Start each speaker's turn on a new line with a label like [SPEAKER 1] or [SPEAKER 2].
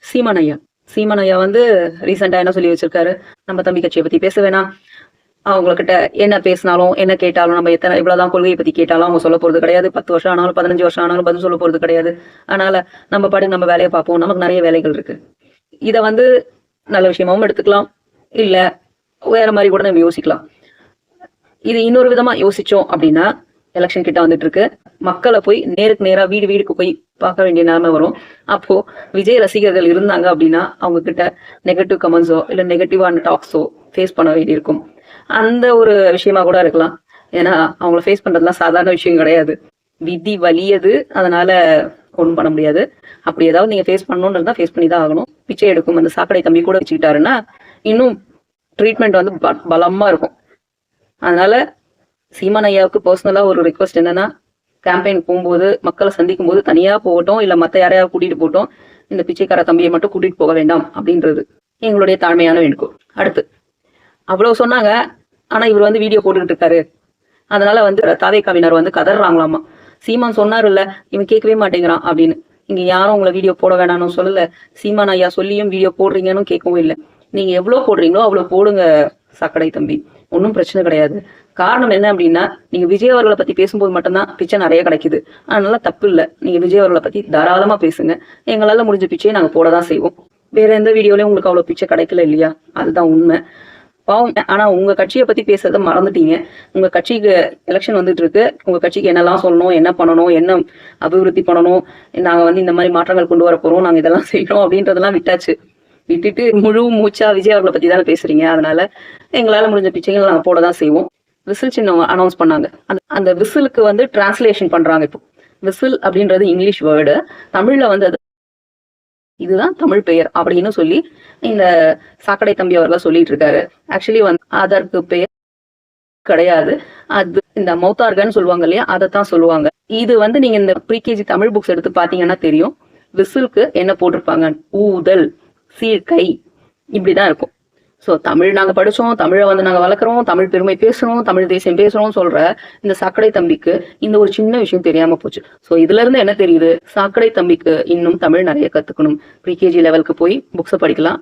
[SPEAKER 1] சீமான் ஐயா. சீமான் ஐயா வந்து ரீசெண்டா என்ன சொல்லி வச்சிருக்காரு, நம்ம தம்பி கட்சியை பத்தி பேச வேணாம். அவங்ககிட்ட என்ன பேசினாலும் என்ன கேட்டாலும் நம்ம இவ்வளவுதான் கொள்கையை பத்தி கேட்டாலும் அவங்க சொல்ல போறது கிடையாது. 10 வருஷம் ஆனாலும் 15 வருஷம் ஆனாலும் பதில் சொல்ல போறது கிடையாது. அதனால நம்ம பாட்டு நம்ம வேலையை பார்ப்போம். நமக்கு நிறைய வேலைகள் இருக்கு. இத வந்து நல்ல விஷயமாவும் எடுத்துக்கலாம், இல்ல வேற மாதிரி கூட நம்ம யோசிக்கலாம். இது இன்னொரு விதமா யோசிச்சோம் அப்படின்னா, எலெக்ஷன் கிட்ட வந்துட்டு இருக்கு. மக்களை போய் நேருக்கு நேரா வீடு வீடுக்கு போய் பார்க்க வேண்டிய நிலைமை வரும். அப்போ விஜய் ரசிகர்கள் இருந்தாங்க அப்படின்னா அவங்க கிட்ட நெகட்டிவ் கமெண்ட்ஸோ இல்ல நெகட்டிவான டாக்ஸோ ஃபேஸ் பண்ண வேண்டியிருக்கும். அந்த ஒரு விஷயமா கூட இருக்கலாம். ஏன்னா அவங்கள ஃபேஸ் பண்றதுலாம் சாதாரண விஷயம் கிடையாது. விதி வலியது, அதனால ஒன்றும் பண்ண முடியாது. அப்படி ஏதாவது நீங்க ஃபேஸ் பண்ணணும்னு இருந்தா ஃபேஸ் பண்ணி தான் ஆகணும். பிச்சை எடுக்கும் அந்த சாக்கடை தம்பி கூட வச்சுக்கிட்டாருன்னா இன்னும் ட்ரீட்மெண்ட் வந்து பலமா இருக்கும். அதனால சீமான் ஐயாவுக்கு பர்சனலா ஒரு ரிக்வஸ்ட் என்னன்னா, கேம்பெயின் போகும்போது மக்களை சந்திக்கும் போது தனியா போகட்டும், இல்ல மத்த யாரையாவது கூட்டிட்டு போகட்டும், இந்த பிச்சைக்கார தம்பியை மட்டும் கூட்டிட்டு போக வேண்டாம் அப்படின்றது எங்களுடைய தாழ்மையான வேண்டுகோள். அடுத்து அவ்வளவு சொன்னாங்க, ஆனா இவர் வந்து வீடியோ போட்டுக்கிட்டு இருக்காரு. அதனால வந்து தாவேக்காவினர் வந்து கதறாங்களாமா. சீமான் சொன்னாரு இல்ல, இவன் கேட்கவே மாட்டேங்கிறான் அப்படின்னு. இங்க யாரும் உங்களை வீடியோ போட வேணாம்னு சொல்லல. சீமான் ஐயா சொல்லியும் வீடியோ போடுறீங்கன்னு கேட்கவும் இல்லை. நீங்க எவ்வளவு போடுறீங்களோ அவ்வளவு போடுங்க சாக்கடை தம்பி, ஒன்றும் பிரச்சனை கிடையாது. காரணம் என்ன அப்படின்னா, நீங்க விஜய் அவர்களை பத்தி பேசும்போது மட்டும்தான் பிச்சை நிறைய கிடைக்குது. அதனால தப்பு இல்லை, நீங்க விஜய் அவர்களை பத்தி தாராளமா பேசுங்க. எங்களால முடிஞ்ச பிச்சையை நாங்க போடதான் செய்வோம். வேற எந்த வீடியோலயும் உங்களுக்கு அவ்வளவு பிச்சை கிடைக்கல இல்லையா, அதுதான் உண்மை. பாவம். ஆனா உங்க கட்சியை பத்தி பேசுறத மறந்துட்டீங்க. உங்க கட்சிக்கு எலெக்ஷன் வந்துட்டு இருக்கு. உங்க கட்சிக்கு என்னெல்லாம் சொல்லணும், என்ன பண்ணணும், என்ன அபிவிருத்தி பண்ணணும், நாங்க வந்து இந்த மாதிரி மாற்றங்கள் கொண்டு வர போறோம், நாங்க இதெல்லாம் செய்யறோம் அப்படின்றதெல்லாம் விட்டாச்சு. விட்டுட்டு முழு மூச்சா விஜய் அவர்களை பத்தி தானே பேசுறீங்க. அதனால எங்களால முடிஞ்ச பிச்சைகள் நாங்க போடதான் செய்வோம். விசில் சின்னம் அனௌன்ஸ் பண்ணாங்க. அந்த விசிலுக்கு வந்து டிரான்ஸ்லேஷன் பண்றாங்க. இப்போ விசில் அப்படின்றது இங்கிலீஷ் வேர்டு, தமிழ்ல வந்து அது இதுதான் தமிழ் பெயர் அப்படின்னு சொல்லி இந்த சாக்கடை தம்பி அவர்கள் சொல்லிட்டு இருக்காரு. ஆக்சுவலி வந்து அதற்கு பெயர் கிடையாது, அது இந்த மௌத்தார்கன்னு சொல்லுவாங்க இல்லையா, அதைத்தான் சொல்லுவாங்க. இது வந்து நீங்க இந்த ப்ரீகேஜி தமிழ் புக்ஸ் எடுத்து பாத்தீங்கன்னா தெரியும். விசிலுக்கு என்ன போட்டிருப்பாங்க, ஊதல், சீர்கை, இப்படிதான் இருக்கும். ஸோ தமிழ் நாங்க படிச்சோம், தமிழை வந்து நாங்க வளர்க்குறோம், தமிழ் பெருமை பேசுறோம், தமிழ் தேசியம் பேசுறோம் சொல்ற இந்த சாக்கடை தம்பிக்கு இந்த ஒரு சின்ன விஷயம் தெரியாம போச்சு. ஸோ இதுல இருந்து என்ன தெரியுது, சாக்கடை தம்பிக்கு இன்னும் தமிழ் நிறைய கத்துக்கணும். ப்ரீகேஜி லெவலுக்கு போய் புக்ஸை படிக்கலாம்.